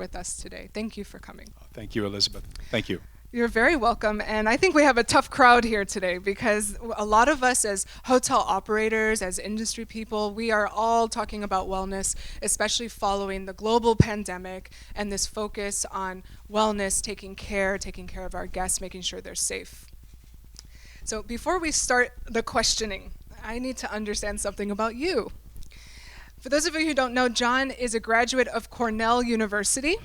with us today. Thank you for coming. Thank you, Elizabeth. Thank you. You're very welcome, and I think we have a tough crowd here today because a lot of us as hotel operators, as industry people, we are all talking about wellness, especially following the global pandemic and this focus on wellness, taking care of our guests, making sure they're safe. So before we start the questioning, I need to understand something about you. For those of you who don't know, John is a graduate of Cornell University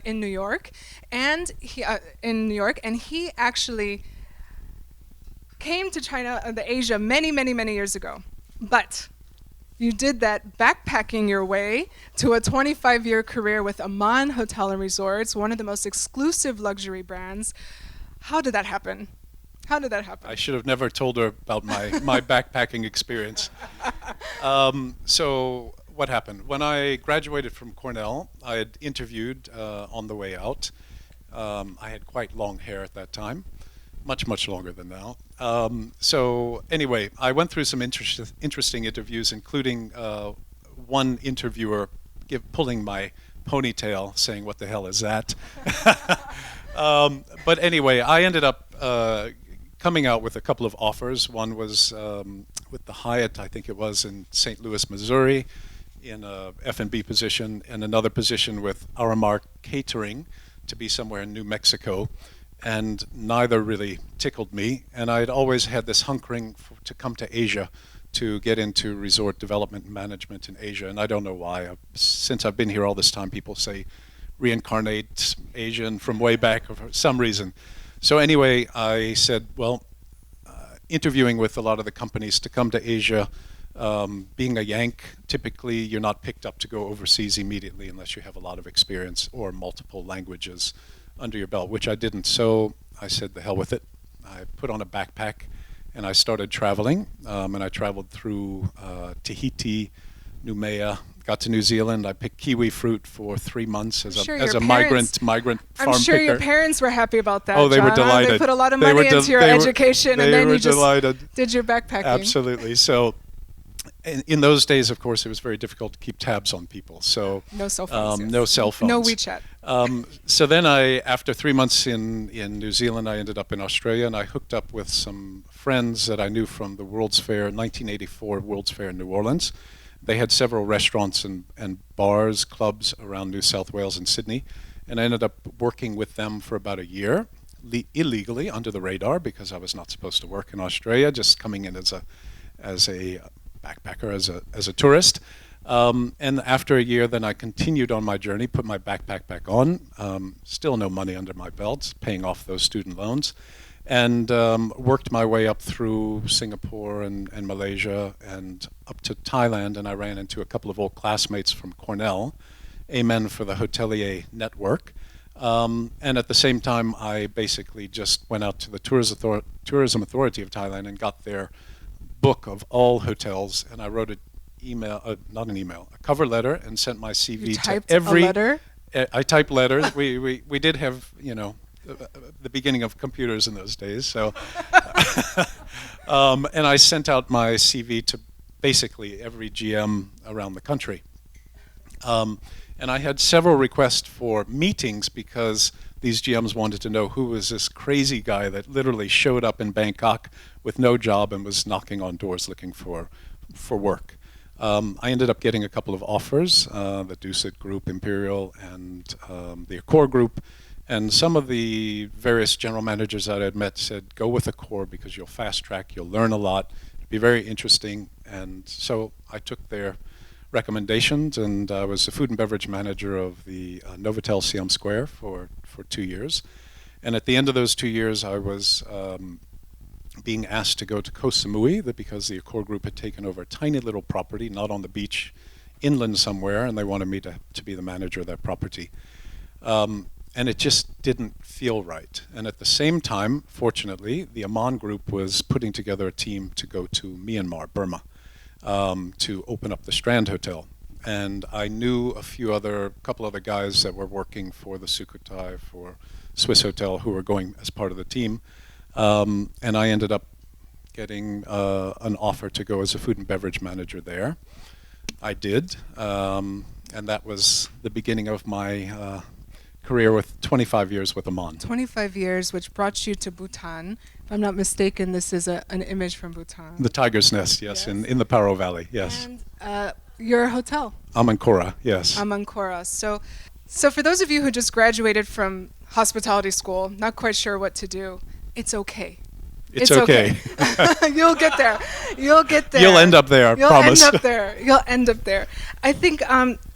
in New York, and he actually came to China, Asia, many years ago. But you did that backpacking your way to a 25-year career with AMAN Hotel and Resorts, one of the most exclusive luxury brands. How did that happen? I should have never told her about my backpacking experience. So what happened? When I graduated from Cornell, I had interviewed on the way out. I had quite long hair at that time, much longer than now. So anyway, I went through some interesting interviews, including one interviewer pulling my ponytail, saying, "What the hell is that?" But anyway, I ended up coming out with a couple of offers. One was with the Hyatt, I think it was, in St. Louis, Missouri, in a F&B position, and another position with Aramar Catering to be somewhere in New Mexico. And neither really tickled me. And I'd always had this hunkering to come to Asia to get into resort development and management in Asia. And I don't know why. Since I've been here all this time, people say reincarnate Asian from way back for some reason. So anyway, I said, well, interviewing with a lot of the companies to come to Asia, being a Yank, typically you're not picked up to go overseas immediately unless you have a lot of experience or multiple languages under your belt, which I didn't. So I said, the hell with it. I put on a backpack and I started traveling. And I traveled through Tahiti, Noumea, got to New Zealand. I picked kiwi fruit for 3 months as a migrant farm picker. I'm sure your parents were happy about that. Oh, they John. were delighted. They put a lot of money into your education, and then you just did your backpacking. Absolutely. So in those days, of course, it was very difficult to keep tabs on people. So no cell phones. No cell phones. No WeChat. So then after 3 months in New Zealand, I ended up in Australia, and I hooked up with some friends that I knew from the World's Fair, 1984 World's Fair in New Orleans. They had several restaurants and bars, clubs around New South Wales and Sydney, and I ended up working with them for about a year, illegally under the radar, because I was not supposed to work in Australia, just coming in as a backpacker, as a tourist. And after a year, then I continued on my journey, put my backpack back on, still no money under my belt, paying off those student loans, and worked my way up through Singapore and Malaysia and up to Thailand. And I ran into a couple of old classmates from Cornell, AMAN for the hotelier network. And at the same time, I basically just went out to the Tourism Authority of Thailand and got their book of all hotels, and I wrote a cover letter, and sent my CV to every. You typed a letter? I typed letters. We did have, the beginning of computers in those days. So, and I sent out my CV to basically every GM around the country. And I had several requests for meetings because these GMs wanted to know who was this crazy guy that literally showed up in Bangkok with no job and was knocking on doors looking for work. I ended up getting a couple of offers, the Dusit Group, Imperial, and the Accor Group. And some of the various general managers that I had met said, go with Accor because you'll fast track, you'll learn a lot, it'll be very interesting. And so I took their recommendations, and I was the food and beverage manager of the Novotel Siam Square for 2 years. And at the end of those 2 years, I was being asked to go to Koh Samui because the Accor Group had taken over a tiny little property, not on the beach, inland somewhere, and they wanted me to be the manager of that property. And it just didn't feel right. And at the same time, fortunately, the AMAN Group was putting together a team to go to Myanmar, Burma, to open up the Strand Hotel. And I knew a couple other guys that were working for the Sukhothai, for Swiss Hotel, who were going as part of the team. And I ended up getting an offer to go as a food and beverage manager there. I did. And that was the beginning of my career with 25 years with AMAN. 25 years, which brought you to Bhutan. If I'm not mistaken, this is an image from Bhutan. The Tiger's Nest, yes, Yes. in the Paro Valley, yes. And your hotel. Amankora, yes. Amankora. So for those of you who just graduated from hospitality school, not quite sure what to do, it's okay. It's okay. You'll get there. You'll get there. You'll end up there, You'll promise. end up there. You'll end up there. I think,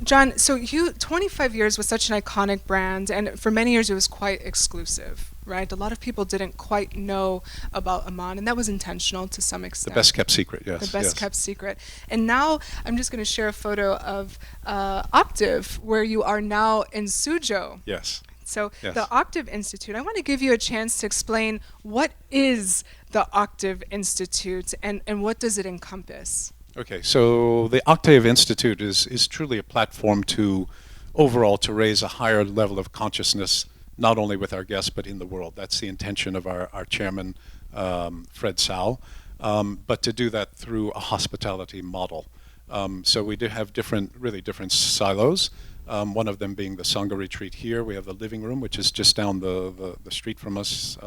John, so 25 years was such an iconic brand, and for many years it was quite exclusive, right? A lot of people didn't quite know about AMAN, and that was intentional to some extent. The best kept secret, yes. The best yes. kept secret. And now I'm just going to share a photo of OCTAVE, where you are now in Suzhou. Yes. So Yes. the OCTAVE Institute, I want to give you a chance to explain what is the OCTAVE Institute and what does it encompass? Okay, so the OCTAVE Institute is truly a platform to overall to raise a higher level of consciousness, not only with our guests, but in the world. That's the intention of our chairman, Fred Tsao, but to do that through a hospitality model. So we do have really different silos. One of them being the SANGHA retreat here. We have the living room, which is just down the street from us,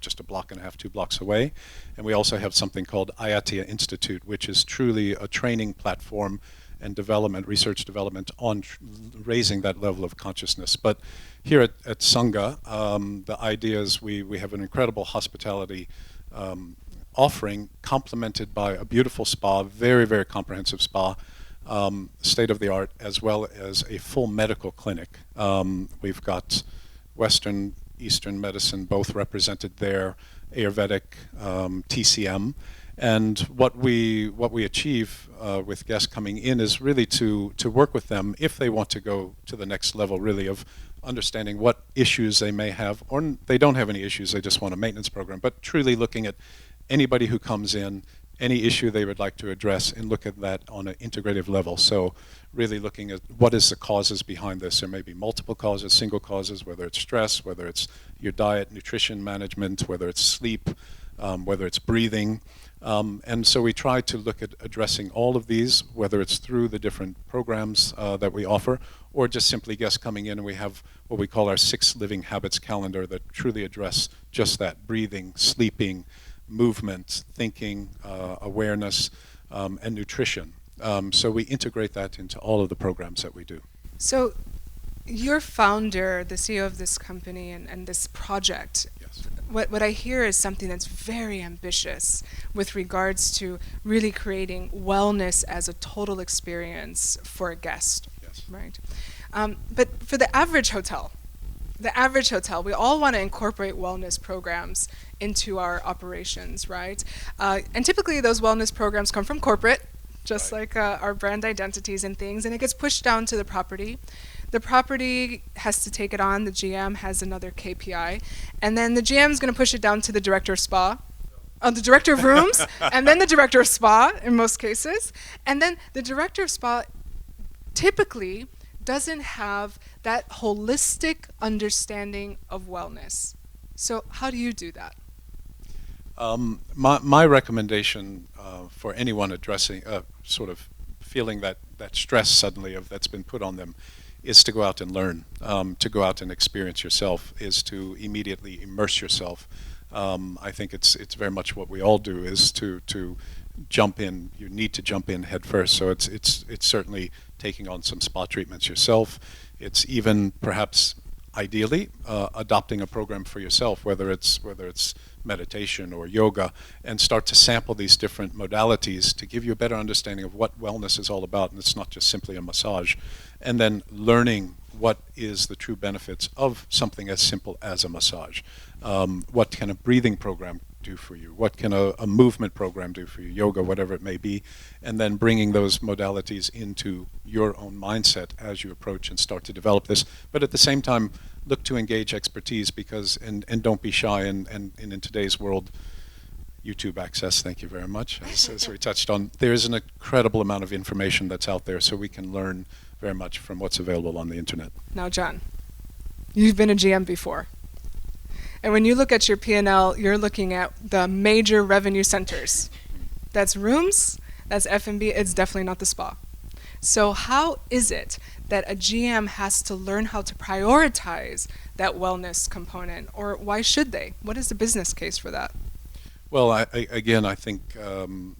just a block and a half, 2 blocks away. And we also have something called AMAN Institute, which is truly a training platform and development, research development on raising that level of consciousness. But here at SANGHA, the idea is we have an incredible hospitality offering complemented by a beautiful spa, very, very comprehensive spa, state of the art, as well as a full medical clinic. We've got Western, Eastern medicine both represented there, Ayurvedic, TCM. And what we achieve with guests coming in is really to work with them if they want to go to the next level, really, of understanding what issues they may have, or they don't have any issues, they just want a maintenance program, but truly looking at anybody who comes in, any issue they would like to address, and look at that on an integrative level. So really looking at what is the causes behind this. There may be multiple causes, single causes, whether it's stress, whether it's your diet, nutrition management, whether it's sleep, whether it's breathing. And so we try to look at addressing all of these, whether it's through the different programs that we offer, or just simply guests coming in, and we have what we call our 6 living habits calendar that truly address just that: breathing, sleeping, movement, thinking, awareness, and nutrition. So we integrate that into all of the programs that we do. So your founder, the CEO of this company and this project, Yes. what I hear is something that's very ambitious with regards to really creating wellness as a total experience for a guest, Yes. right? But for the average hotel, we all want to incorporate wellness programs into our operations, right? And typically those wellness programs come from corporate, just like our brand identities and things, and it gets pushed down to the property. The property has to take it on, the GM has another KPI, and then the GM is going to push it down to the director of spa, the director of rooms, and then the director of spa in most cases. And then the director of spa typically doesn't have that holistic understanding of wellness. So how do you do that? My recommendation for anyone addressing, sort of feeling that stress suddenly that's been put on them, is to go out and learn, to go out and experience yourself, is to immediately immerse yourself. I think it's very much what we all do, is to jump in. You need to jump in head first. So it's certainly taking on some spa treatments yourself. It's even perhaps ideally adopting a program for yourself, whether it's meditation or yoga, and start to sample these different modalities to give you a better understanding of what wellness is all about. And it's not just simply a massage. And then learning what is the true benefits of something as simple as a massage. What can a breathing program do for you? What can a movement program do for you? Yoga, whatever it may be. And then bringing those modalities into your own mindset as you approach and start to develop this. But at the same time, look to engage expertise, because and don't be shy. And in today's world, YouTube access, thank you very much, as we touched on, there is an incredible amount of information that's out there, so we can learn very much from what's available on the internet. Now, John, you've been a GM before. And when you look at your P&L, you're looking at the major revenue centers. That's rooms, that's F&B, it's definitely not the spa. So how is it that a GM has to learn how to prioritize that wellness component, or why should they? What is the business case for that? Well, again, I think to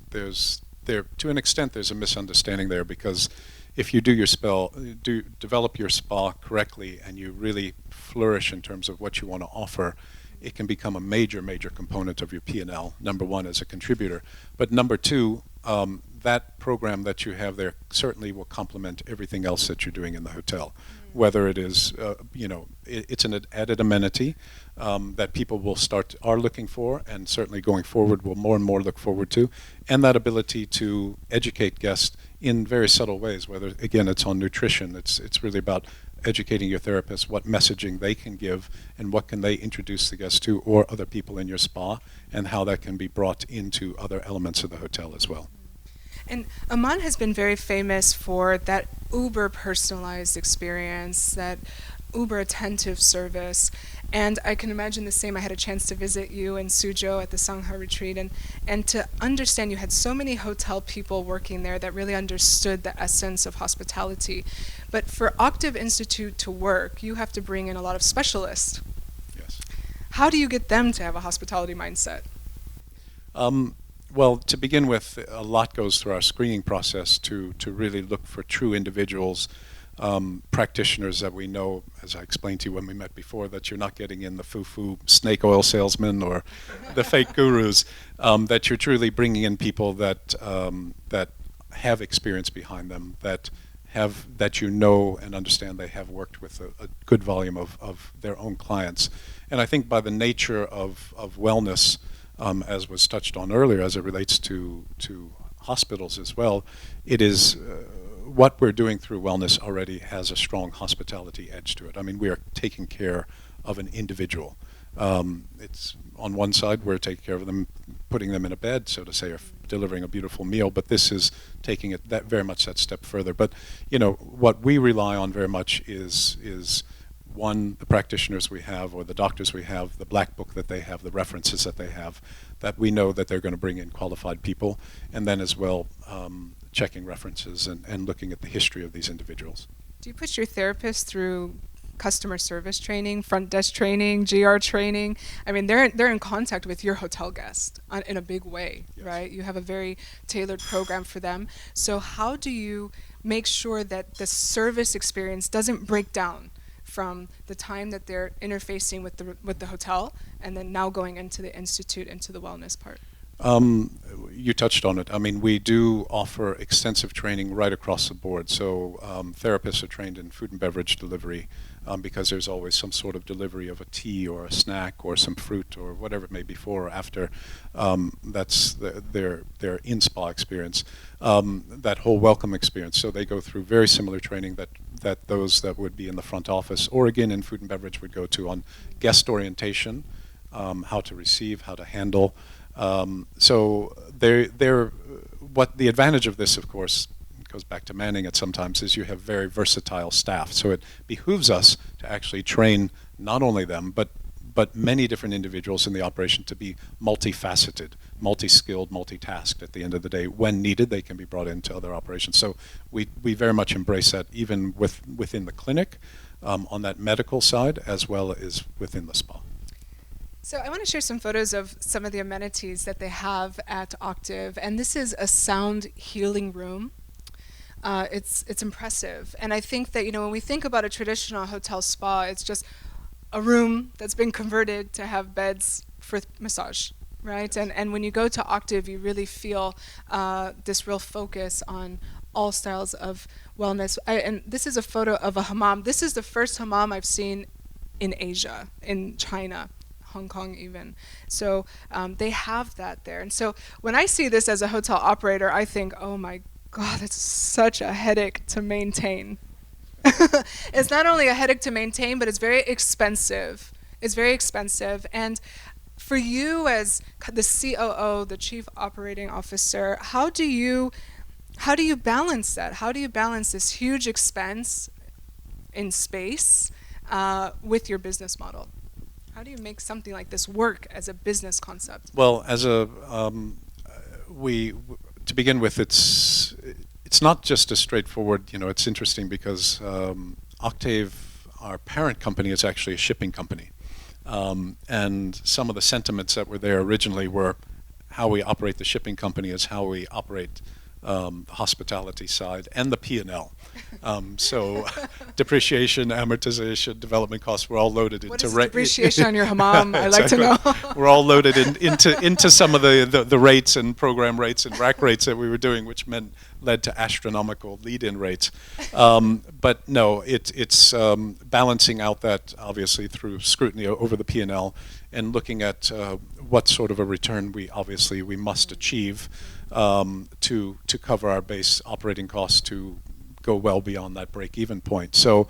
an extent, there's a misunderstanding there, because if you develop your spa correctly and you really flourish in terms of what you want to offer, it can become a major component of your P&L, number one, as a contributor. But number two, that program that you have there certainly will complement everything else that you're doing in the hotel. Whether it is, it's an added amenity that people are looking for, and certainly going forward will more and more look forward to, and that ability to educate guests in very subtle ways. Whether, again, it's on nutrition, it's really about educating your therapist what messaging they can give and what can they introduce the guests to, or other people in your spa, and how that can be brought into other elements of the hotel as well. And AMAN has been very famous for that uber personalized experience, that uber attentive service. And I can imagine the same. I had a chance to visit you in Suzhou at the SANGHA retreat, and to understand you had so many hotel people working there that really understood the essence of hospitality. But for OCTAVE Institute to work, you have to bring in a lot of specialists. Yes. How do you get them to have a hospitality mindset? Well, to begin with, a lot goes through our screening process to really look for true individuals, practitioners that we know, as I explained to you when we met before, that you're not getting in the foo-foo snake oil salesmen or the fake gurus, that you're truly bringing in people that have experience behind them, that you know and understand they have worked with a good volume of their own clients. And I think by the nature of wellness, as was touched on earlier, as it relates to hospitals as well, it is what we're doing through wellness already has a strong hospitality edge to it. I mean, we are taking care of an individual. It's on one side, we're taking care of them, putting them in a bed, so to say, or delivering a beautiful meal, but this is taking it very much that step further. But what we rely on very much is one, the practitioners we have, or the doctors we have, the black book that they have, the references that they have, that we know that they're going to bring in qualified people, and then as well checking references and looking at the history of these individuals. Do you put your therapist through customer service training, front desk training, GR training? I mean, they're in contact with your hotel guest in a big way, Yes. right? You have a very tailored program for them. So how do you make sure that the service experience doesn't break down from the time that they're interfacing with the hotel, and then now going into the institute, into the wellness part? You touched on it. I mean, we do offer extensive training right across the board. So therapists are trained in food and beverage delivery, because there's always some sort of delivery of a tea or a snack or some fruit or whatever it may be before or after. That's their in-spa experience, that whole welcome experience. So they go through very similar training that those that would be in the front office or, again, in food and beverage would go to, on guest orientation, how to receive, how to handle. So what the advantage of this, of course, goes back to manning it sometimes, is you have very versatile staff. So it behooves us to actually train not only them, but many different individuals in the operation to be multifaceted, multi-skilled, multitasked at the end of the day. When needed, they can be brought into other operations. So we very much embrace that, even within the clinic, on that medical side, as well as within the spa. So I want to share some photos of some of the amenities that they have at OCTAVE, and this is a sound healing room. It's impressive, and I think that when we think about a traditional hotel spa, it's just a room that's been converted to have beds for massage, right? And when you go to OCTAVE, you really feel this real focus on all styles of wellness. And this is a photo of a hammam. This is the first hammam I've seen in Asia, in China, Hong Kong even. So they have that there. And so when I see this as a hotel operator, I think, oh my God, it's such a headache to maintain. It's not only a headache to maintain, but it's very expensive. It's very expensive. And for you as the COO, the Chief Operating Officer, how do you balance that? How do you balance this huge expense in space with your business model? How do you make something like this work as a business concept? Well, as to begin with, it's it's not just a straightforward, it's interesting because OCTAVE, our parent company, is actually a shipping company. And some of the sentiments that were there originally were how we operate the shipping company is how we operate the hospitality side and the P&L. So depreciation, amortization, development costs were all loaded What into is depreciation on your hammam? I'd like to know. We're all loaded into some of the rates and program rates and rack rates that we were doing, which led to astronomical lead-in rates. But no, it's balancing out that obviously through scrutiny over the P&L and looking at what sort of a return we must achieve to cover our base operating costs to go well beyond that break-even point. So,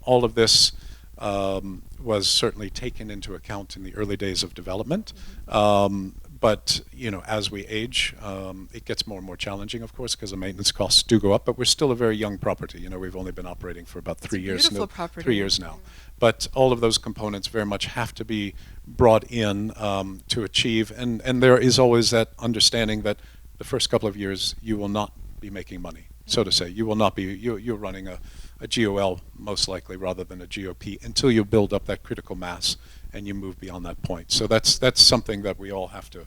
all of this was certainly taken into account in the early days of development. But as we age, it gets more and more challenging, of course, because the maintenance costs do go up. But we're still a very young property. We've only been operating for about 3 years. Beautiful property. 3 years now. But all of those components very much have to be brought in to achieve. And there is always that understanding that the first couple of years you will not be making money, so to say. You will not be. You're running a GOL most likely rather than a GOP until you build up that critical mass and you move beyond that point. So that's something that we all have to,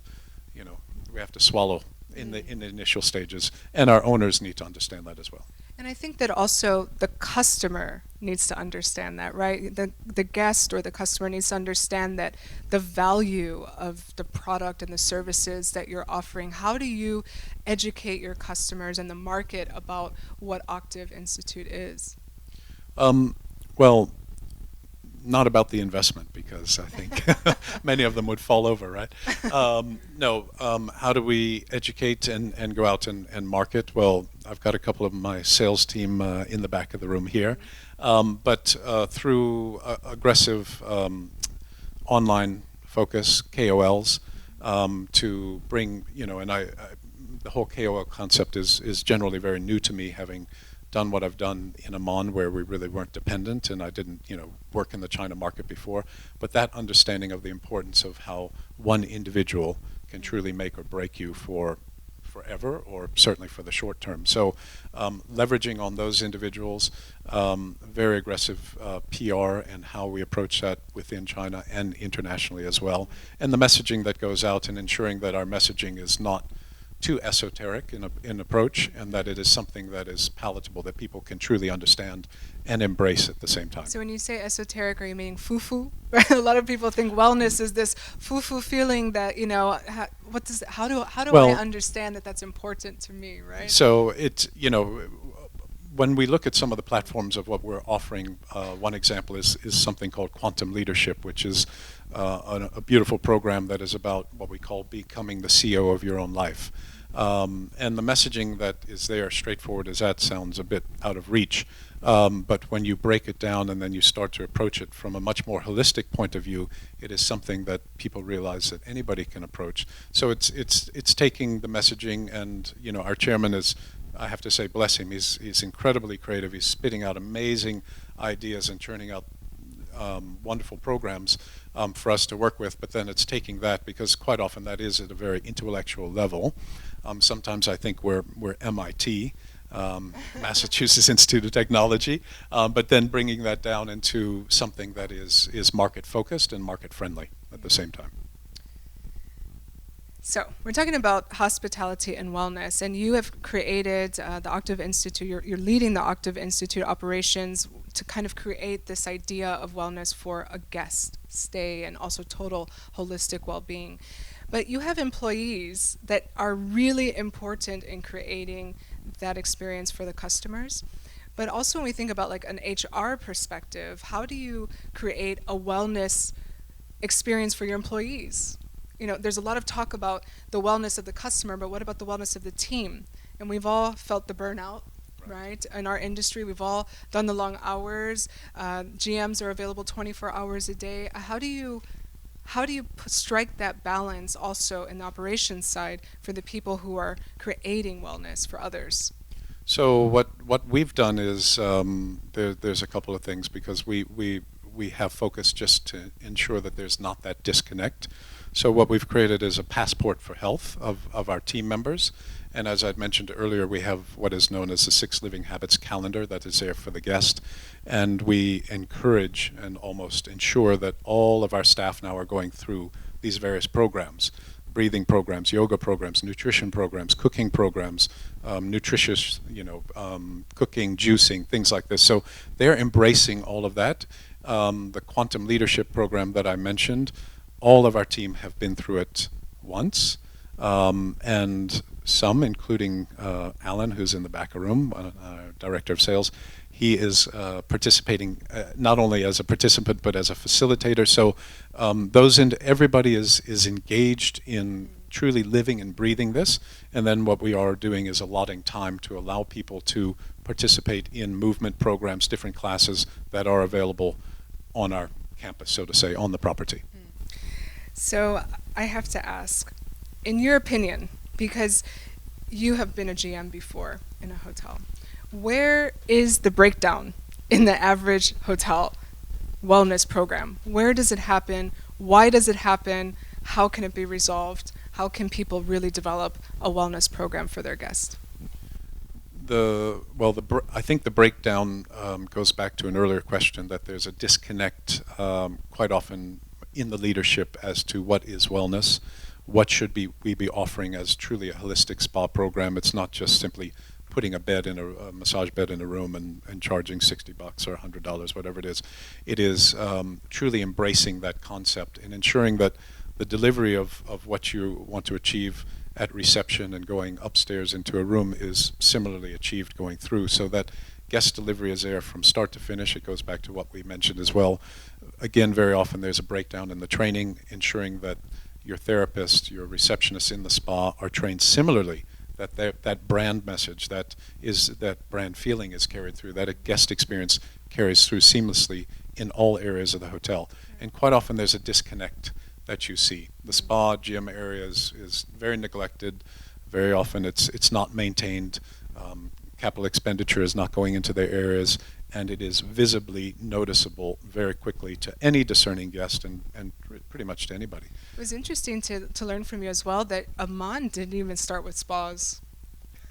we have to swallow in the initial stages, and our owners need to understand that as well. And I think that also the customer needs to understand that, right? The guest or the customer needs to understand that the value of the product and the services that you're offering. How do you educate your customers and the market about what OCTAVE Institute is? Well, not about the investment, because I think many of them would fall over, right? How do we educate and go out and market? Well, I've got a couple of my sales team in the back of the room here, but through aggressive online focus, KOLs, to bring, the whole KOL concept is generally very new to me, having done what I've done in AMAN, where we really weren't dependent, and I didn't, work in the China market before. But that understanding of the importance of how one individual can truly make or break you for forever, or certainly for the short term. So leveraging on those individuals, very aggressive PR and how we approach that within China and internationally as well. And the messaging that goes out, and ensuring that our messaging is not too esoteric in approach, and that it is something that is palatable, that people can truly understand and embrace at the same time. So when you say esoteric, are you meaning foo-foo? A lot of people think wellness is this foo-foo feeling that, how do I understand that that's important to me, right? So it's, when we look at some of the platforms of what we're offering, one example is something called Quantum Leadership, which is a beautiful program that is about what we call becoming the CEO of your own life. And the messaging that is there, straightforward as that sounds a bit out of reach, but when you break it down and then you start to approach it from a much more holistic point of view, it is something that people realize that anybody can approach. So it's taking the messaging, and our chairman is, I have to say, bless him, he's incredibly creative. He's spitting out amazing ideas and churning out wonderful programs for us to work with. But then it's taking that, because quite often that is at a very intellectual level. Sometimes I think we're MIT, Massachusetts Institute of Technology, but then bringing that down into something that is market focused and market friendly at the same time. So we're talking about hospitality and wellness, and you have created the OCTAVE Institute. You're leading the OCTAVE Institute operations to kind of create this idea of wellness for a guest stay and also total holistic well-being. But you have employees that are really important in creating that experience for the customers. But also when we think about like an HR perspective, how do you create a wellness experience for your employees? There's a lot of talk about the wellness of the customer, but what about the wellness of the team? And we've all felt the burnout, right? In our industry, we've all done the long hours. GMs are available 24 hours a day. How do you strike that balance also in the operations side for the people who are creating wellness for others? So what we've done is there's a couple of things, because we have focused just to ensure that there's not that disconnect. So what we've created is a passport for health of our team members, And as I'd mentioned earlier, we have what is known as the 6 Living Habits calendar that is there for the guest. And we encourage and almost ensure that all of our staff now are going through these various programs: breathing programs, yoga programs, nutrition programs, cooking programs, nutritious, cooking, juicing, things like this. So they're embracing all of that. The quantum leadership program that I mentioned, all of our team have been through it once, and some, including Alan, who's in the back of the room, director of sales, he is participating not only as a participant but as a facilitator. So everybody is engaged in truly living and breathing this. And then what we are doing is allotting time to allow people to participate in movement programs, different classes that are available on our campus, so to say, on the property. So I have to ask, in your opinion, because you have been a GM before in a hotel, where is the breakdown in the average hotel wellness program? Where does it happen? Why does it happen? How can it be resolved? How can people really develop a wellness program for their guests? I think the breakdown goes back to an earlier question, that there's a disconnect quite often in the leadership as to what is wellness, what should we be offering as truly a holistic spa program. It's not just simply putting a massage bed in a room and charging $60 or $100, whatever it is. It is truly embracing that concept and ensuring that the delivery of what you want to achieve at reception and going upstairs into a room is similarly achieved going through, so that guest delivery is there from start to finish. It goes back to what we mentioned as well. Again, very often there's a breakdown in the training, ensuring that your therapist, your receptionists in the spa are trained similarly, that brand message, that brand feeling is carried through, that a guest experience carries through seamlessly in all areas of the hotel. And quite often there's a disconnect that you see. The spa gym area is very neglected. Very often it's not maintained. Capital expenditure is not going into their areas, and it is visibly noticeable very quickly to any discerning guest and pretty much to anybody. It was interesting to learn from you as well that AMAN didn't even start with spas,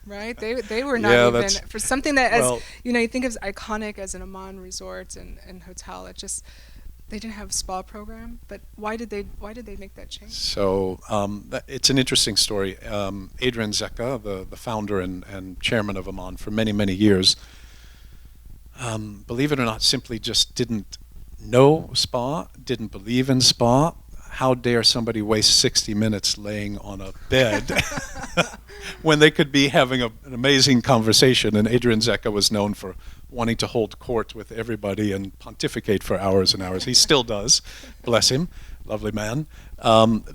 right? They were not even, for something that, as you think of as iconic as an AMAN Resort and hotel, it just, they didn't have a spa program. But why did they make that change? So it's an interesting story. Adrian Zecca, the founder and chairman of AMAN for many, many years, believe it or not, simply just didn't know spa, didn't believe in spa. How dare somebody waste 60 minutes laying on a bed when they could be having an amazing conversation? And Adrian Zecca was known for wanting to hold court with everybody and pontificate for hours and hours. He still does, bless him, lovely man.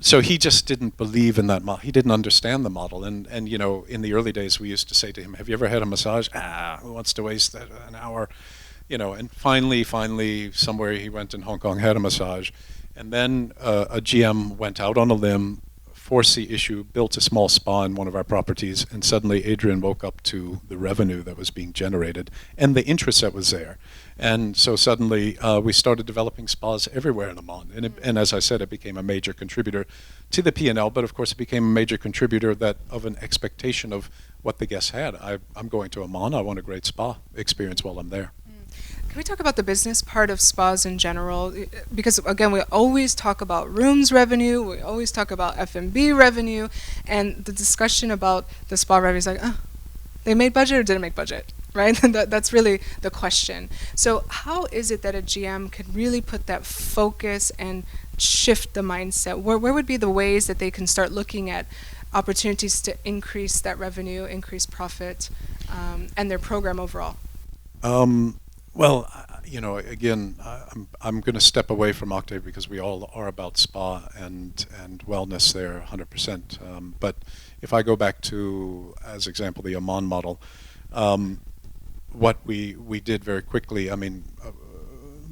So he just didn't believe in that model. He didn't understand the model. And in the early days, we used to say to him, "Have you ever had a massage? Who wants to waste an hour?" And finally, somewhere he went in Hong Kong, had a massage. And then a GM went out on a limb, forced the issue, built a small spa in one of our properties, and suddenly Adrian woke up to the revenue that was being generated and the interest that was there. And so suddenly we started developing spas everywhere in Amman. And as I said, it became a major contributor to the P&L, but of course it became a major contributor of an expectation of what the guests had. I'm going to Amman, I want a great spa experience while I'm there. Can we talk about the business part of spas in general? Because again, we always talk about rooms revenue, we always talk about F&B revenue, and the discussion about the spa revenue is like, they made budget or didn't make budget, right? That's really the question. So how is it that a GM could really put that focus and shift the mindset? Where would be the ways that they can start looking at opportunities to increase that revenue, increase profit, and their program overall? Well, again, I'm going to step away from Octave because we all are about spa and wellness there 100%. But if I go back to, as example, the Amman model, what we did very quickly,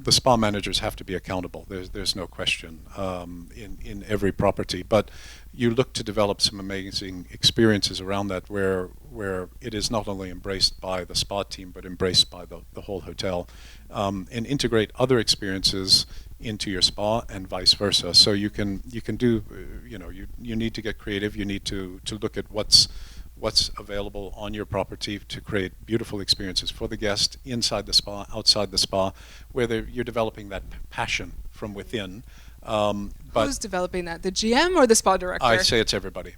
the spa managers have to be accountable. There's no question in every property. But you look to develop some amazing experiences around that where it is not only embraced by the spa team but embraced by the whole hotel, and integrate other experiences into your spa and vice versa. So you can do, you need to get creative. You need to look at what's what's available on your property to create beautiful experiences for the guest inside the spa, outside the spa, where you're developing that passion from within. Who's developing that, the GM or the spa director? I say it's everybody.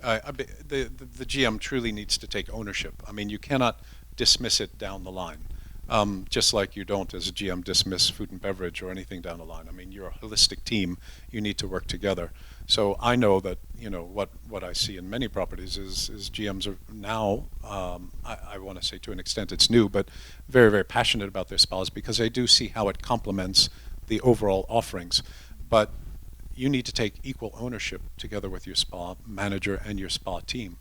The GM truly needs to take ownership. I mean, you cannot dismiss it down the line. Just like you don't, as a GM, dismiss food and beverage or anything down the line. I mean, you're a holistic team. You need to work together. So I know that, you know, what I see in many properties is GMs are now, I want to say to an extent it's new, but very, very passionate about their spas because they do see how it complements the overall offerings. But you need to take equal ownership together with your spa manager and your spa team.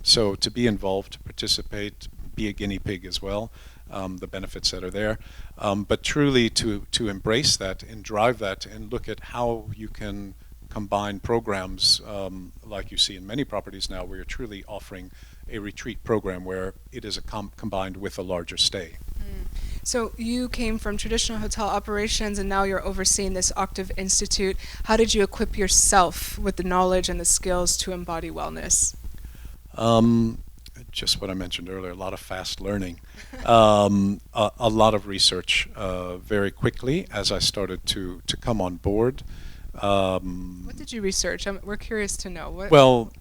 So to be involved, to participate, be a guinea pig as well. The benefits that are there, but truly to embrace that and drive that and look at how you can combine programs like you see in many properties now where you're truly offering a retreat program where it is combined with a larger stay. So you came from traditional hotel operations and now you're overseeing this OCTAVE Institute. How did you equip yourself with the knowledge and the skills to embody wellness? Just what I mentioned earlier, a lot of fast learning, a lot of research very quickly as I started to come on board. What did you research? We're curious to know. Well,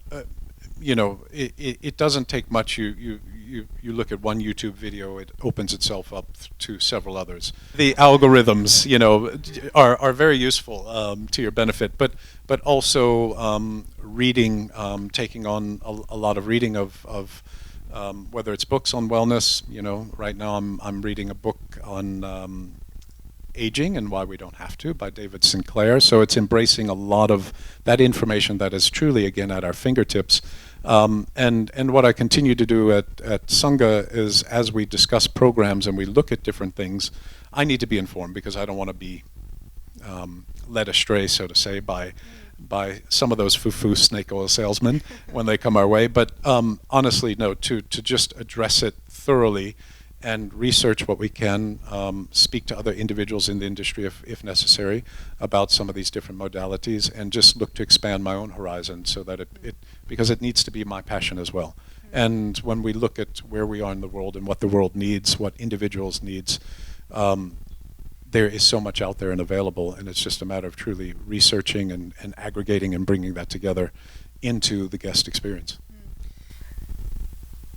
you know, it doesn't take much. You look at one YouTube video, it opens itself up to several others. The algorithms, you know, are very useful to your benefit, but also reading, taking on a lot of reading of whether it's books on wellness. You know, right now I'm reading a book on Aging and Why We Don't Have to by David Sinclair. So it's embracing a lot of that information that is truly, again, at our fingertips. And what I continue to do at SANGHA is, as we discuss programs and we look at different things, I need to be informed because I don't want to be led astray, so to say, by some of those foo-foo snake oil salesmen when they come our way. But honestly, no, to just address it thoroughly and research what we can, speak to other individuals in the industry if necessary about some of these different modalities, and just look to expand my own horizon so that because it needs to be my passion as well. And when we look at where we are in the world and what the world needs, what individuals needs, there is so much out there and available, and it's just a matter of truly researching and aggregating and bringing that together into the guest experience.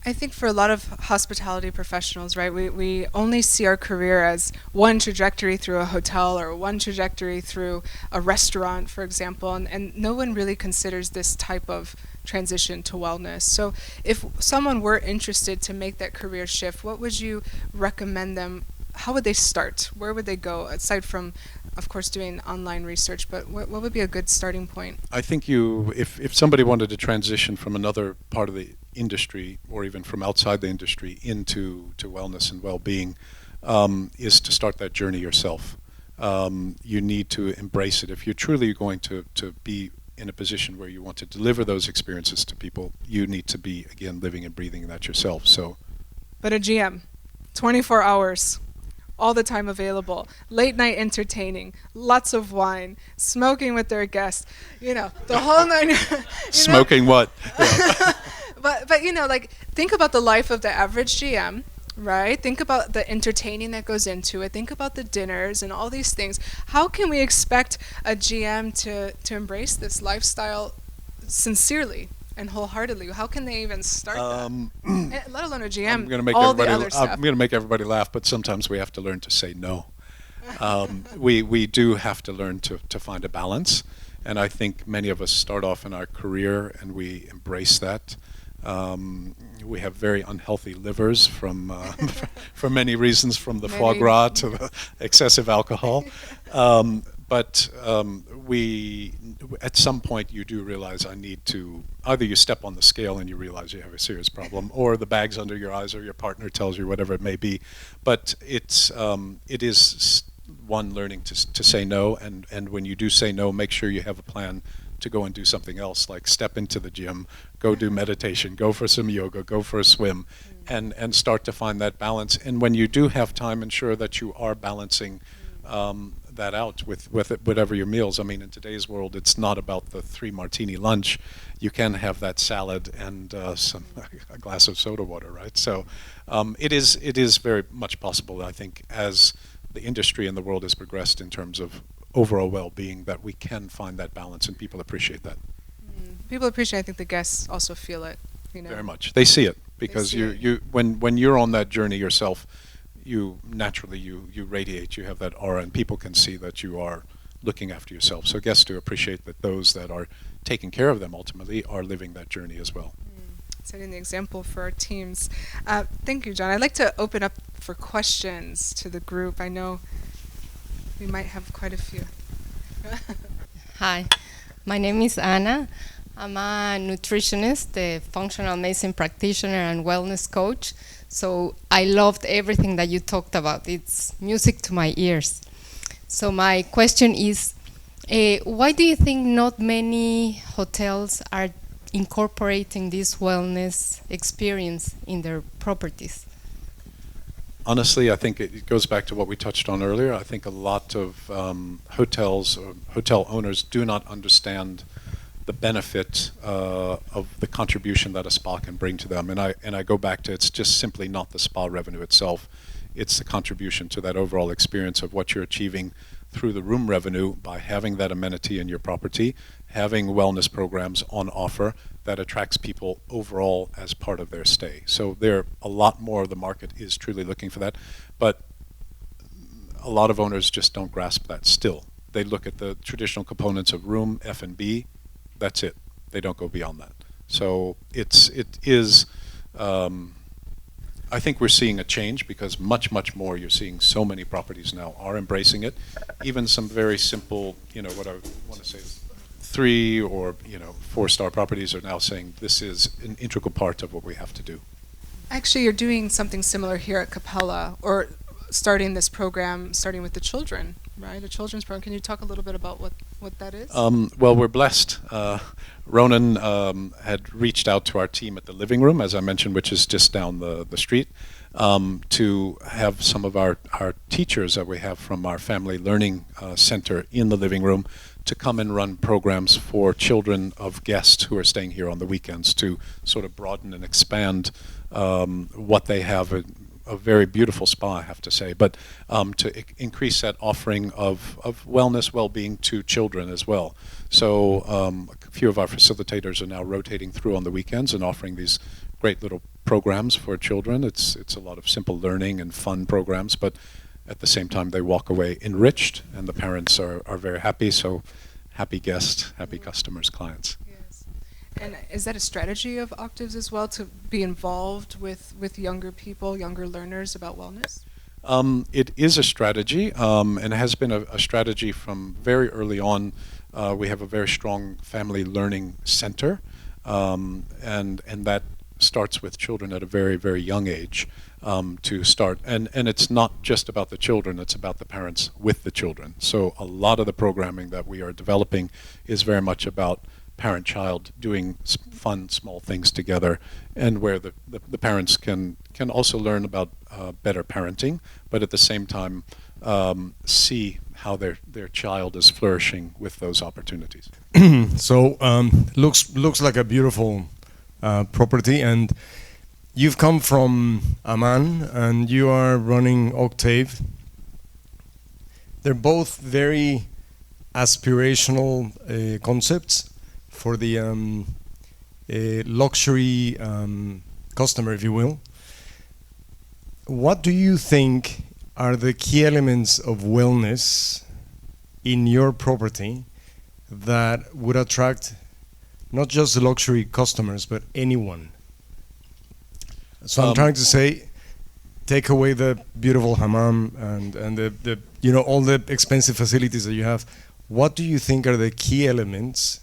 I think for a lot of hospitality professionals, right, we only see our career as one trajectory through a hotel or one trajectory through a restaurant, for example, and no one really considers this type of transition to wellness. So if someone were interested to make that career shift, what would you recommend them? How would they start? Where would they go, aside from, of course, doing online research, but what would be a good starting point? I think if somebody wanted to transition from another part of the industry or even from outside the industry into wellness and well-being, is to start that journey yourself. You need to embrace it. If you're truly going to be in a position where you want to deliver those experiences to people, you need to be, again, living and breathing that yourself. So, but a GM, 24 hours. All the time available, late night entertaining, lots of wine, smoking with their guests, you know, the whole nine. Smoking what? Yeah. But you know, like, think about the life of the average GM, right? Think about the entertaining that goes into it. Think about the dinners and all these things. How can we expect a GM to embrace this lifestyle sincerely and wholeheartedly? How can they even start that? Let alone a GM, I'm gonna make everybody laugh, but sometimes we have to learn to say no. We do have to learn to find a balance, and I think many of us start off in our career and we embrace that. We have very unhealthy livers from for many reasons, from the foie gras to the excessive alcohol. But at some point you do realize I need to, either you step on the scale and you realize you have a serious problem, or the bag's under your eyes, or your partner tells you, whatever it may be. But it is one, learning to say no, and when you do say no, make sure you have a plan to go and do something else, like step into the gym, go do meditation, go for some yoga, go for a swim, and start to find that balance. And when you do have time, ensure that you are balancing that out with whatever your meals. I mean, in today's world, it's not about the 3 martini lunch. You can have that salad and a glass of soda water, right? So it is very much possible, I think, as the industry and the world has progressed in terms of overall well-being, that we can find that balance, and people appreciate that. People appreciate. I think the guests also feel it. Very much. They see it because see it. when you're on that journey yourself, you naturally you radiate. You have that aura, and people can see that you are looking after yourself. So guests do appreciate that those that are taking care of them ultimately are living that journey as well. Setting the example for our teams. Thank you, John. I'd like to open up for questions to the group. I know we might have quite a few. Hi, my name is Anna. I'm a nutritionist, a functional medicine practitioner, and wellness coach. So I loved everything that you talked about. It's music to my ears. So my question is, why do you think not many hotels are incorporating this wellness experience in their properties? Honestly, I think it goes back to what we touched on earlier. I think a lot of hotels or hotel owners do not understand the benefit of the contribution that a spa can bring to them. And I go back to, it's just simply not the spa revenue itself. It's the contribution to that overall experience of what you're achieving through the room revenue by having that amenity in your property, having wellness programs on offer that attracts people overall as part of their stay. So there, a lot more of the market is truly looking for that, but a lot of owners just don't grasp that still. They look at the traditional components of room, F&B, that's it. They don't go beyond that. So it is, I think we're seeing a change because much more, you're seeing so many properties now are embracing it. Even some very simple, what I want to say is 3 or 4-star properties are now saying this is an integral part of what we have to do. Actually, you're doing something similar here at Capella, or starting this program, starting with the children, right? A children's program. Can you talk a little bit about what that is? Well, we're blessed. Ronan had reached out to our team at the living room, as I mentioned, which is just down the street, to have some of our teachers that we have from our family learning center in the living room to come and run programs for children of guests who are staying here on the weekends to sort of broaden and expand what they have. A very beautiful spa, I have to say, but to increase that offering of wellness, well-being to children as well. So a few of our facilitators are now rotating through on the weekends and offering these great little programs for children. It's a lot of simple learning and fun programs, but at the same time they walk away enriched, and the parents are very happy. So happy guests, happy customers, clients. And is that a strategy of Octaves as well, to be involved with younger people, younger learners about wellness? It is a strategy, and has been a strategy from very early on. We have a very strong family learning center, and that starts with children at a very young age to start. And it's not just about the children, it's about the parents with the children. So a lot of the programming that we are developing is very much about parent-child doing fun, small things together, and where the parents can also learn about better parenting, but at the same time see how their child is flourishing with those opportunities. So looks like a beautiful property, and you've come from AMAN, and you are running Octave. They're both very aspirational concepts for the luxury customer, if you will. What do you think are the key elements of wellness in your property that would attract not just the luxury customers, but anyone? So I'm trying to say, take away the beautiful hammam and the all the expensive facilities that you have. What do you think are the key elements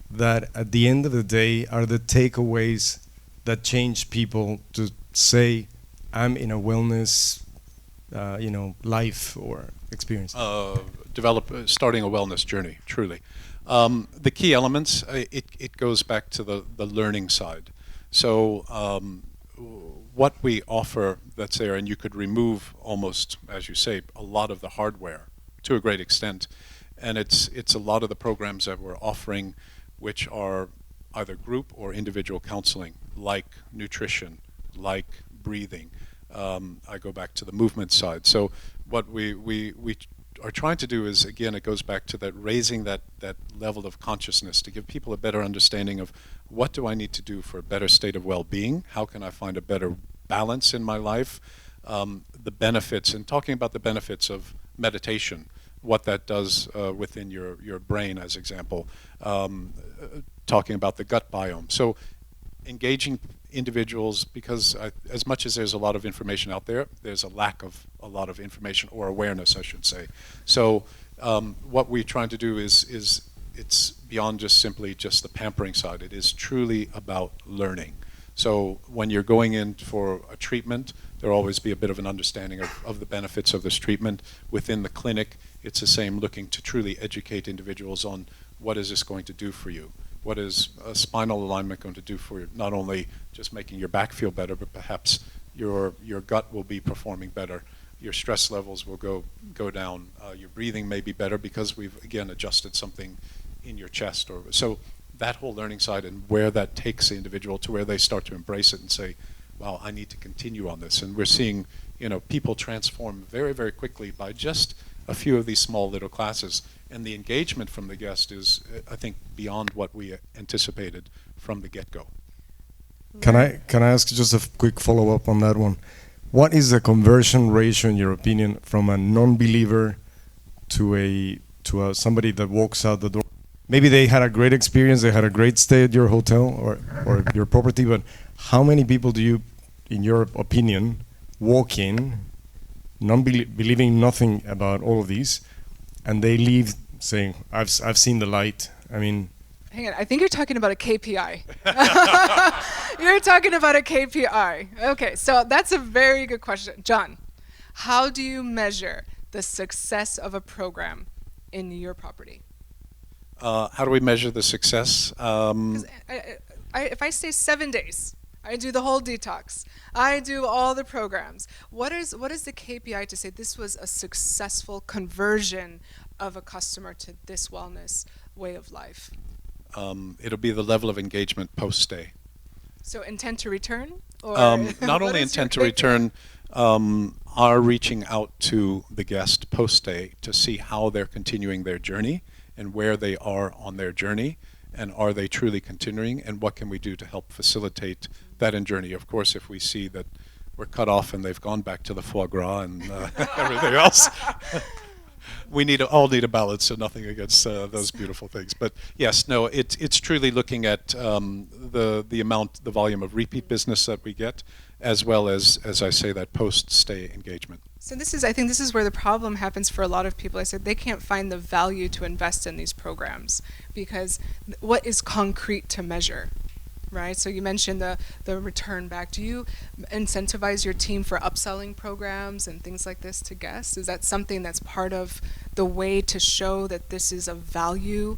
that at the end of the day are the takeaways that change people to say, I'm in a wellness life or experience? Starting a wellness journey, truly. The key elements, it goes back to the learning side. So what we offer that's there, and you could remove almost, as you say, a lot of the hardware to a great extent. And it's a lot of the programs that we're offering, which are either group or individual counseling, like nutrition, like breathing. I go back to the movement side. So what we are trying to do is, again, it goes back to that raising that level of consciousness to give people a better understanding of what do I need to do for a better state of well-being? How can I find a better balance in my life? The benefits, and talking about the benefits of meditation, what that does within your brain, as example, talking about the gut biome. So engaging individuals, because as much as there's a lot of information out there, there's a lack of a lot of information, or awareness, I should say. So what we're trying to do is it's beyond just simply just the pampering side. It is truly about learning. So when you're going in for a treatment, there'll always be a bit of an understanding of the benefits of this treatment. Within the clinic, it's the same, looking to truly educate individuals on what is this going to do for you. What is a spinal alignment going to do for you? Not only just making your back feel better, but perhaps your gut will be performing better. Your stress levels will go down. Your breathing may be better because we've, again, adjusted something in your chest. So that whole learning side, and where that takes the individual to where they start to embrace it and say, wow, I need to continue on this. And we're seeing, people transform very, very quickly by just a few of these small little classes. And the engagement from the guest is, I think, beyond what we anticipated from the get-go. Can I ask just a quick follow-up on that one? What is the conversion ratio, in your opinion, from a non-believer to somebody that walks out the door? Maybe they had a great experience, they had a great stay at your hotel or your property, but how many people do you, in your opinion, walk in, believing nothing about all of these, and they leave saying, I've seen the light? I mean... Hang on, I think you're talking about a KPI. You're talking about a KPI. Okay, so that's a very good question. John, how do you measure the success of a program in your property? How do we measure the success? If I stay 7 days, I do the whole detox, I do all the programs, what is the KPI to say this was a successful conversion of a customer to this wellness way of life? It'll be the level of engagement post-stay. So intent to return? Or not only intent to return, are reaching out to the guest post-stay to see how they're continuing their journey and where they are on their journey, and are they truly continuing, and what can we do to help facilitate that in journey. Of course, if we see that we're cut off and they've gone back to the foie gras and everything else, we all need a balance, so nothing against those beautiful things. But yes, no, it's truly looking at the volume of repeat business that we get, as well as I say, that post-stay engagement. So I think this is where the problem happens for a lot of people. I said they can't find the value to invest in these programs because what is concrete to measure, right? So you mentioned the return back. Do you incentivize your team for upselling programs and things like this to guests? Is that something that's part of the way to show that this is of value?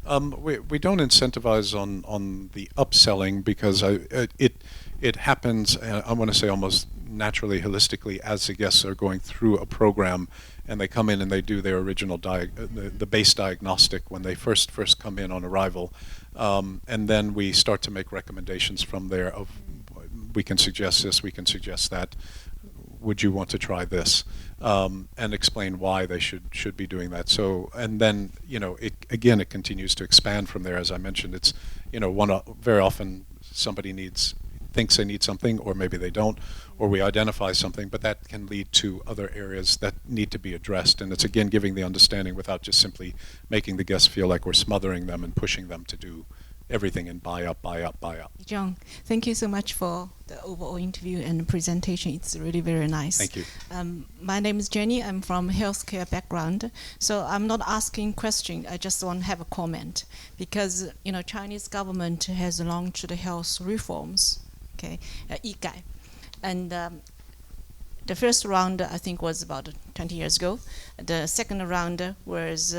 We don't incentivize on the upselling because it happens, I want to say almost naturally, holistically, as the guests are going through a program and they come in and they do their original the base diagnostic when they first come in on arrival, and then we start to make recommendations from there of, we can suggest this, we can suggest that, would you want to try this, and explain why they should be doing that. So, and then it continues to expand from there. As I mentioned, it's very often somebody thinks they need something, or maybe they don't, or we identify something, but that can lead to other areas that need to be addressed. And it's, again, giving the understanding without just simply making the guests feel like we're smothering them and pushing them to do everything and buy up. John, thank you so much for the overall interview and presentation. It's really very nice. Thank you. My name is Jenny. I'm from healthcare background. So I'm not asking question. I just want to have a comment because Chinese government has launched the health reforms. Okay, Ikai, and the first round I think was about 20 years ago. The second round was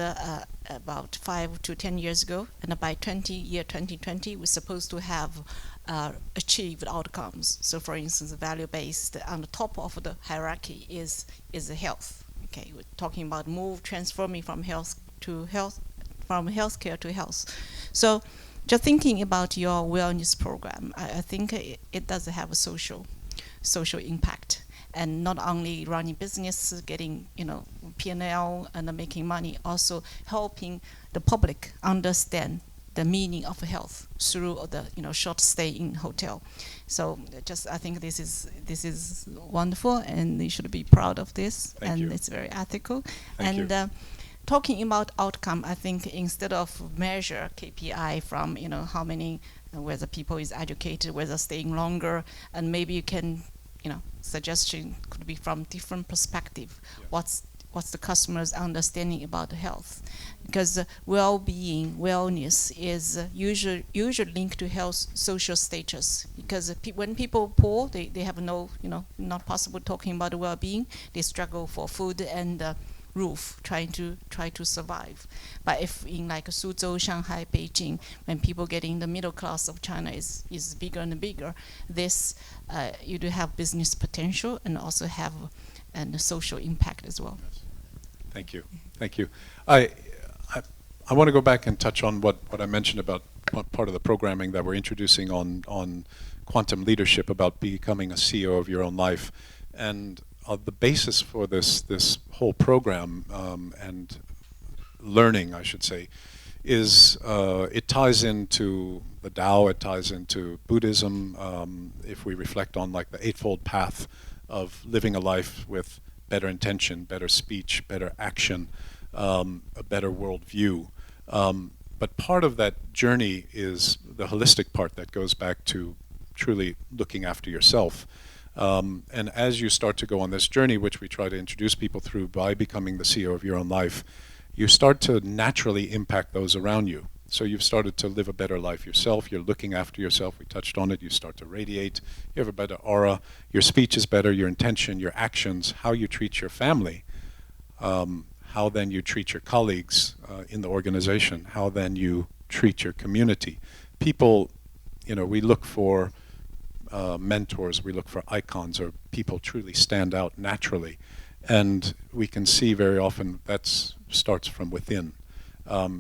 about 5 to 10 years ago, and by 2020, we're supposed to have achieved outcomes. So, for instance, value-based on the top of the hierarchy is the health. Okay. okay, we're talking about transforming from healthcare to health. So just thinking about your wellness program, I think it does have a social impact, and not only running business, getting P&L and making money, also helping the public understand the meaning of health through the short stay in hotel. So I think this is wonderful, and you should be proud of this. Thank you. It's very ethical. Thank you. Talking about outcome, I think instead of measure KPI from how many, whether people is educated, whether staying longer, and maybe you can, suggestion could be from different perspective. Yeah. What's the customer's understanding about health? Because well-being, wellness is usually linked to health, social status. Because when people poor, they have no, not possible talking about well-being. They struggle for food and roof, trying to survive. But if in like Suzhou, Shanghai, Beijing, when people get in the middle class of China is bigger and bigger, this you do have business potential and also have a social impact as well. Thank you. Thank you. I want to go back and touch on what I mentioned about what part of the programming that we're introducing on quantum leadership, about becoming a CEO of your own life. And the basis for this whole program and learning, I should say, is it ties into the Tao, it ties into Buddhism. If we reflect on like the Eightfold Path of living a life with better intention, better speech, better action, a better worldview. But part of that journey is the holistic part that goes back to truly looking after yourself. And as you start to go on this journey, which we try to introduce people through by becoming the CEO of your own life, you start to naturally impact those around you. So you've started to live a better life yourself. You're looking after yourself. We touched on it. You start to radiate. You have a better aura. Your speech is better. Your intention, your actions, how you treat your family, how then you treat your colleagues in the organization, how then you treat your community. People, we look for mentors, we look for icons, or people truly stand out naturally. And we can see very often that starts from within.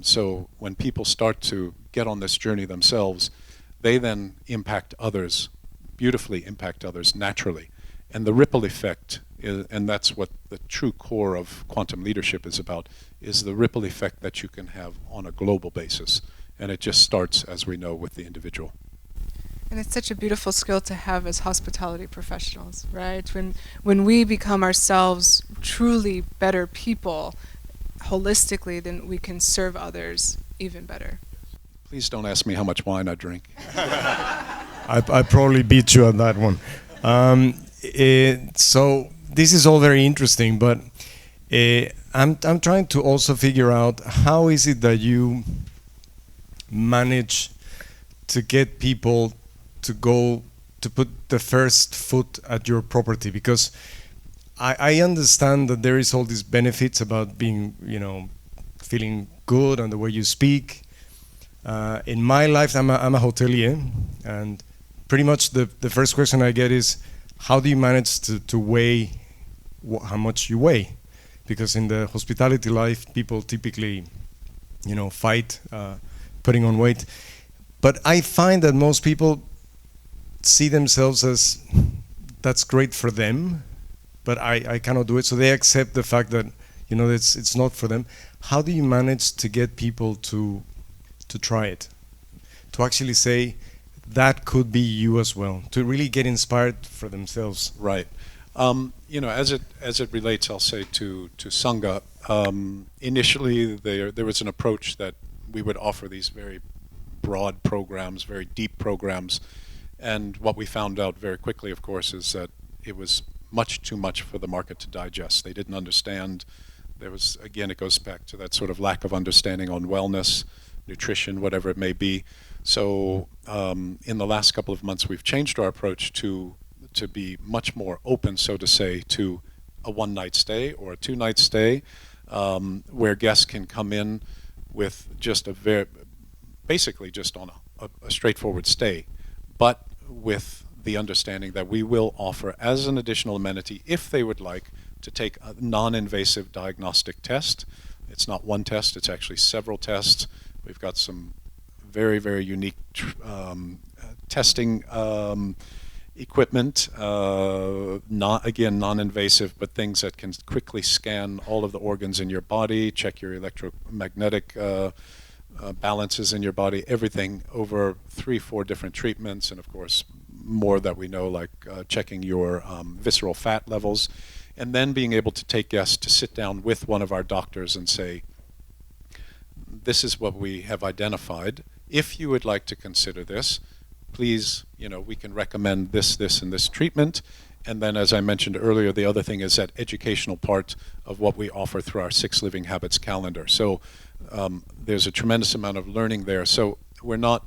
So when people start to get on this journey themselves, they then impact others, beautifully impact others naturally. And the ripple effect, and that's what the true core of quantum leadership is about, is the ripple effect that you can have on a global basis. And it just starts, as we know, with the individual. And it's such a beautiful skill to have as hospitality professionals, right? When we become ourselves truly better people, holistically, then we can serve others even better. Please don't ask me how much wine I drink. I probably beat you on that one. So this is all very interesting, but I'm trying to also figure out how is it that you manage to get people to go to put the first foot at your property, because I understand that there is all these benefits about being, feeling good and the way you speak. In my life, I'm a hotelier, and pretty much the first question I get is, how do you manage to weigh how much you weigh? Because in the hospitality life, people typically, fight putting on weight. But I find that most people see themselves as, that's great for them, but I cannot do it. So they accept the fact that, it's not for them. How do you manage to get people to try it? To actually say, that could be you as well, to really get inspired for themselves. Right. As it relates, I'll say, to SANGHA, initially there was an approach that we would offer these very broad programs, very deep programs, and what we found out very quickly, of course, is that it was much too much for the market to digest. They didn't understand. There was, again, it goes back to that sort of lack of understanding on wellness, nutrition, whatever it may be. So in the last couple of months, we've changed our approach to be much more open, so to say, to a one-night stay or a two-night stay, where guests can come in with just basically just on a straightforward stay, but with the understanding that we will offer as an additional amenity, if they would like, to take a non-invasive diagnostic test. It's not one test, it's actually several tests. We've got some very, very unique testing equipment, again, non-invasive, but things that can quickly scan all of the organs in your body, check your electromagnetic balances in your body, everything over 3-4 different treatments, and of course more that we know, like checking your visceral fat levels, and then being able to take guests to sit down with one of our doctors and say, this is what we have identified. If you would like to consider this, please, we can recommend this, this, and this treatment. And then, as I mentioned earlier, the other thing is that educational part of what we offer through our 6 Living Habits calendar. So there's a tremendous amount of learning there. So we're no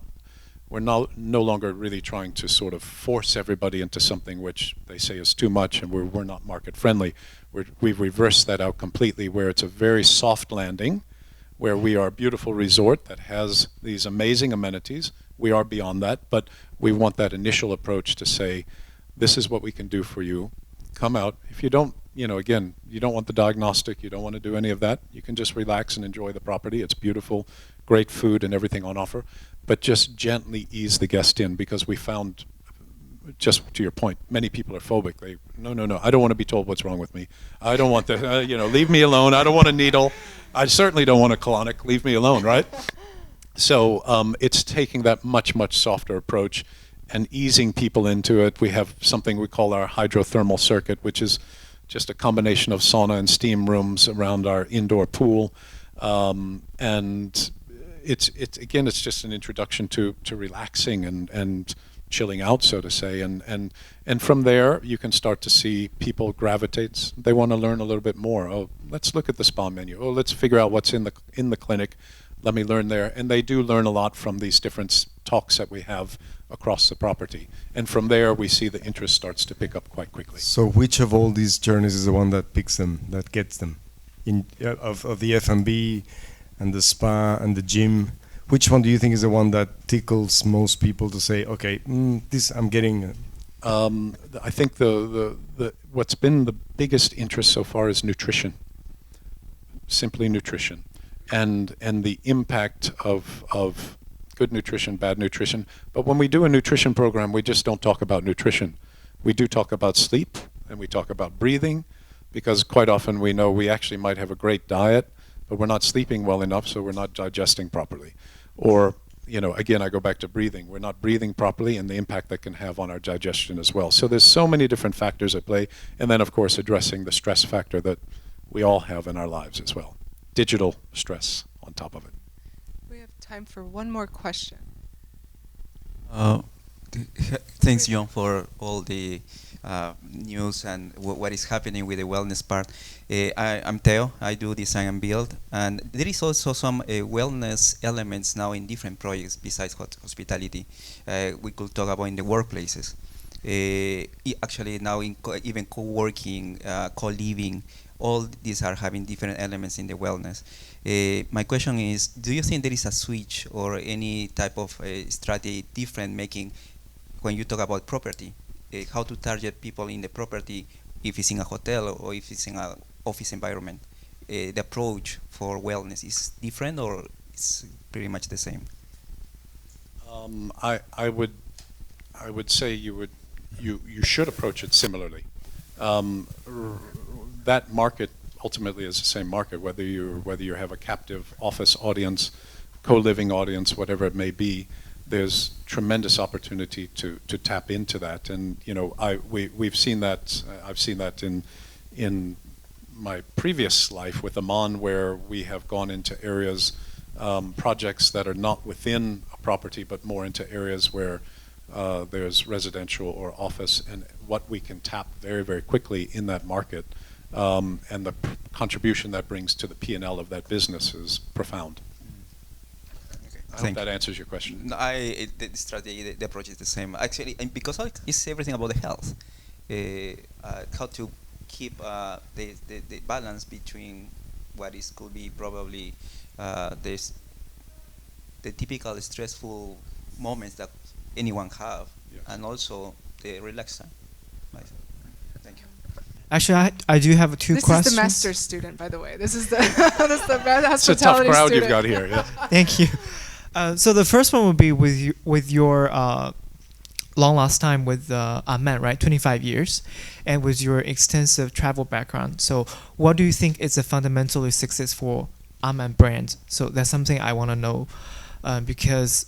longer really trying to sort of force everybody into something which they say is too much, and we're not market friendly. We've reversed that out completely, where it's a very soft landing, where we are a beautiful resort that has these amazing amenities. We are beyond that, but we want that initial approach to say, this is what we can do for you. Come out. If you don't, again, you don't want the diagnostic, you don't want to do any of that, you can just relax and enjoy the property. It's beautiful, great food and everything on offer, but just gently ease the guest in, because we found, just to your point, many people are phobic. No, I don't want to be told what's wrong with me. I don't want the, leave me alone. I don't want a needle. I certainly don't want a colonic. Leave me alone, right? So it's taking that much, much softer approach and easing people into it. We have something we call our hydrothermal circuit, which is just a combination of sauna and steam rooms around our indoor pool. And it's just an introduction to relaxing and chilling out, so to say. And from there, you can start to see people gravitate. They want to learn a little bit more. Oh, let's look at the spa menu. Oh, let's figure out what's in the clinic. Let me learn there. And they do learn a lot from these different talks that we have across the property. And from there, we see the interest starts to pick up quite quickly. So which of all these journeys is the one that picks them, that gets them? Of the F&B and the spa and the gym, which one do you think is the one that tickles most people to say, okay, this I'm getting? I think the what's been the biggest interest so far is nutrition. Simply nutrition. And the impact of good nutrition, bad nutrition. But when we do a nutrition program, we just don't talk about nutrition. We do talk about sleep, and we talk about breathing, because quite often we know we actually might have a great diet, but we're not sleeping well enough, so we're not digesting properly. Or, again, I go back to breathing. We're not breathing properly, and the impact that can have on our digestion as well. So there's so many different factors at play. And then, of course, addressing the stress factor that we all have in our lives as well. Digital stress on top of it. We have time for one more question. Thanks, John, for all the news and what is happening with the wellness part. I'm Theo. I do design and build, and there is also some wellness elements now in different projects besides hospitality. We could talk about in the workplaces. Actually, now even co-working, co-living, all these are having different elements in the wellness. My question is, do you think there is a switch or any type of strategy different making when you talk about property? How to target people in the property, if it's in a hotel or if it's in an office environment? The approach for wellness is different, or it's pretty much the same? I would say you should approach it similarly. That market ultimately is the same market, whether you have a captive office audience, co-living audience, whatever it may be. There's tremendous opportunity to tap into that, and we've seen that. I've seen that in my previous life with AMAN, where we have gone into areas, projects that are not within a property, but more into areas where there's residential or office, and what we can tap very, very quickly in that market. And the contribution that brings to the P&L of that business is profound. I hope that answers your question. No, the strategy, the approach is the same. Actually, and because it's everything about the health. How to keep the balance between what could be probably the typical stressful moments that anyone have, yes, and also the relaxed time. Thank you. Actually, I do have two This questions. is the master's student, by the way. This is the this is the hospitality It's a tough crowd student. you've got here. Yeah. Thank you. So the first one would be with your long last time with AMAN, right? 25 years, and with your extensive travel background. So what do you think is a fundamentally successful AMAN brand? So that's something I want to know, because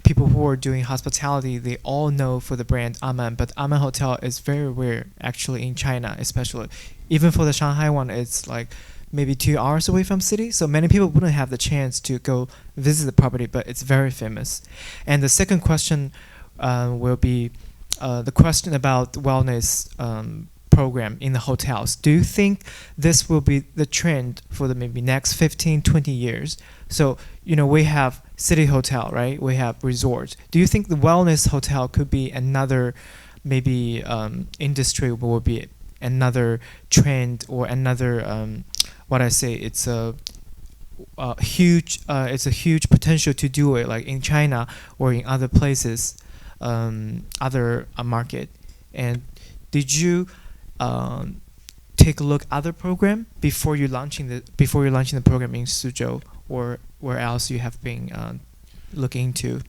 people who are doing hospitality, they all know for the brand AMAN, but AMAN Hotel is very rare actually in China, especially. Even for the Shanghai one, it's like maybe 2 hours away from city, so many people wouldn't have the chance to go visit the property, but it's very famous. And the second question will be the question about wellness program in the hotels. Do you think this will be the trend for the maybe next 15, 20 years? So, you know, we have city hotel, right? We have resorts. Do you think the wellness hotel could be another maybe industry, will be another trend or another what I say, it's a huge potential to do it, like in China or in other places, other market. And did you take a look at other program before you're launching the program in Suzhou, or where else you have been looking into?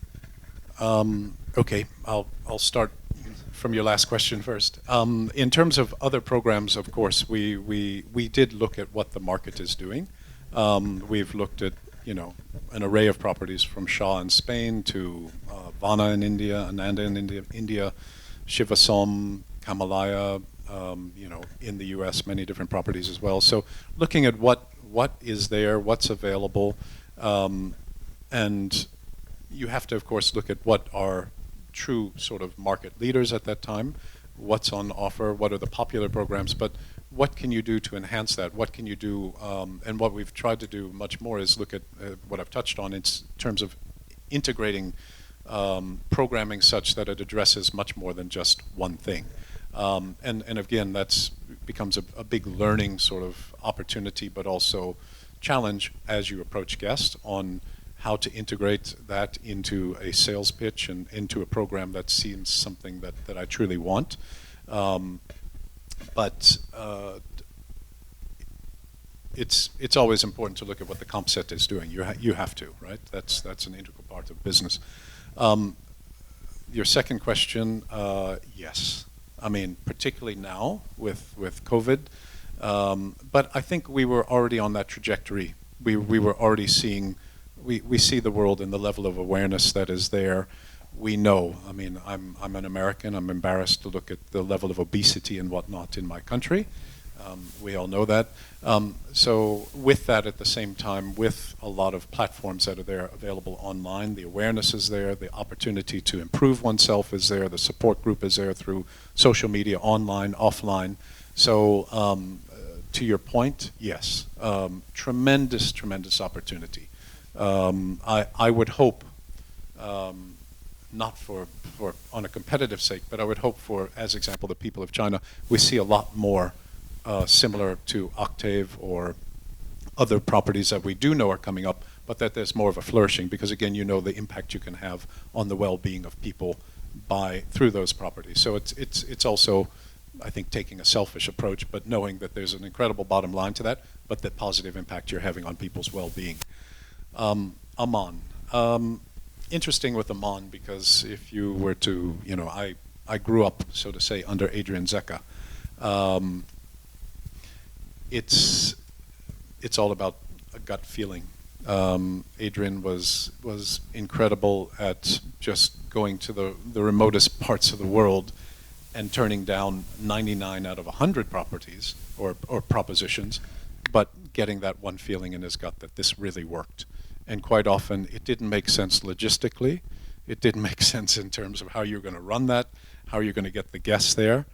Okay, I'll start from your last question first. In terms of other programs, of course, we did look at what the market is doing. We've looked at, you know, an array of properties from Shah in Spain to Vana in India, Ananda in India, Shivasom, Kamalaya, you know, in the U.S., many different properties as well. So looking at what is there, what's available, and you have to, of course, look at what are true sort of market leaders at that time, what's on offer, what are the popular programs, but what can you do to enhance that? What can you do? And what we've tried to do much more is look at what I've touched on in terms of integrating programming such that it addresses much more than just one thing. And again, that's becomes a big learning sort of opportunity, but also challenge as you approach guests on how to integrate that into a sales pitch and into a program that seems something that I truly want. But it's always important to look at what the comp set is doing. You have to, right? That's an integral part of business. Your second question, yes. I mean, particularly now with COVID, but I think we were already on that trajectory. We were already seeing. We see the world and the level of awareness that is there. We know, I mean, I'm an American. I'm embarrassed to look at the level of obesity and whatnot in my country. We all know that. So with that, at the same time, with a lot of platforms that are there available online, the awareness is there, the opportunity to improve oneself is there, the support group is there through social media, online, offline. So to your point, yes, tremendous opportunity. I would hope, not for on a competitive sake, but I would hope for, as example, the people of China, we see a lot more similar to OCTAVE or other properties that we do know are coming up, but that there's more of a flourishing, because again, you know the impact you can have on the well-being of people through those properties. So it's also, I think, taking a selfish approach, but knowing that there's an incredible bottom line to that, but the positive impact you're having on people's well-being. AMAN. Interesting with AMAN, because if you were to, you know, I grew up, so to say, under Adrian Zecca. It's all about a gut feeling. Adrian was incredible at just going to the remotest parts of the world and turning down 99 out of 100 properties or propositions, but getting that one feeling in his gut that this really worked. And quite often it didn't make sense logistically. It didn't make sense in terms of how you're going to run that, how you're going to get the guests there,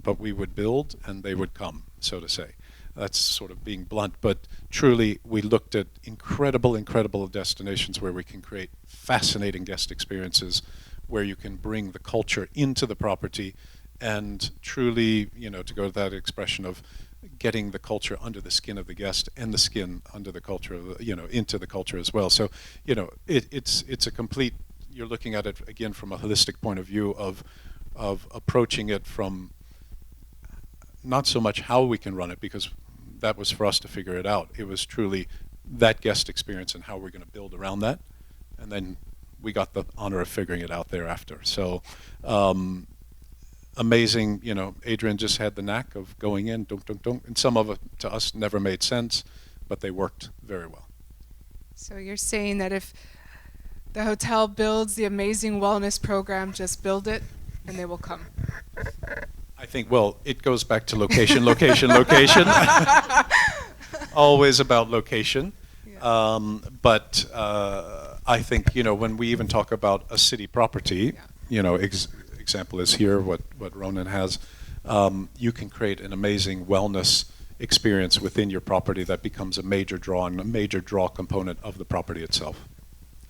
but we would build and they would come, so to say. That's sort of being blunt, but truly we looked at incredible destinations where we can create fascinating guest experiences, where you can bring the culture into the property and truly, you know, to go to that expression of getting the culture under the skin of the guest and the skin under the culture, you know, into the culture as well. So, you know, it's a complete, you're looking at it again from a holistic point of view of approaching it from not so much how we can run it, because that was for us to figure it out. It was truly that guest experience and how we're going to build around that. And then we got the honor of figuring it out thereafter. So amazing, you know, Adrian just had the knack of going in, dunk, dunk, dunk, and some of it to us never made sense, but they worked very well. So you're saying that if the hotel builds the amazing wellness program, just build it and they will come. I think, well, it goes back to location, location, location. Always about location. Yeah. But I think, you know, when we even talk about a city property, Yeah. you know, example is here, what Ronan has, you can create an amazing wellness experience within your property that becomes a major draw and a major draw component of the property itself.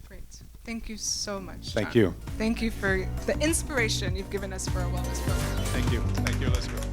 Great. Thank you so much. Thank John. you. Thank you for the inspiration you've given us for our wellness program. Thank you. Thank you, Elizabeth.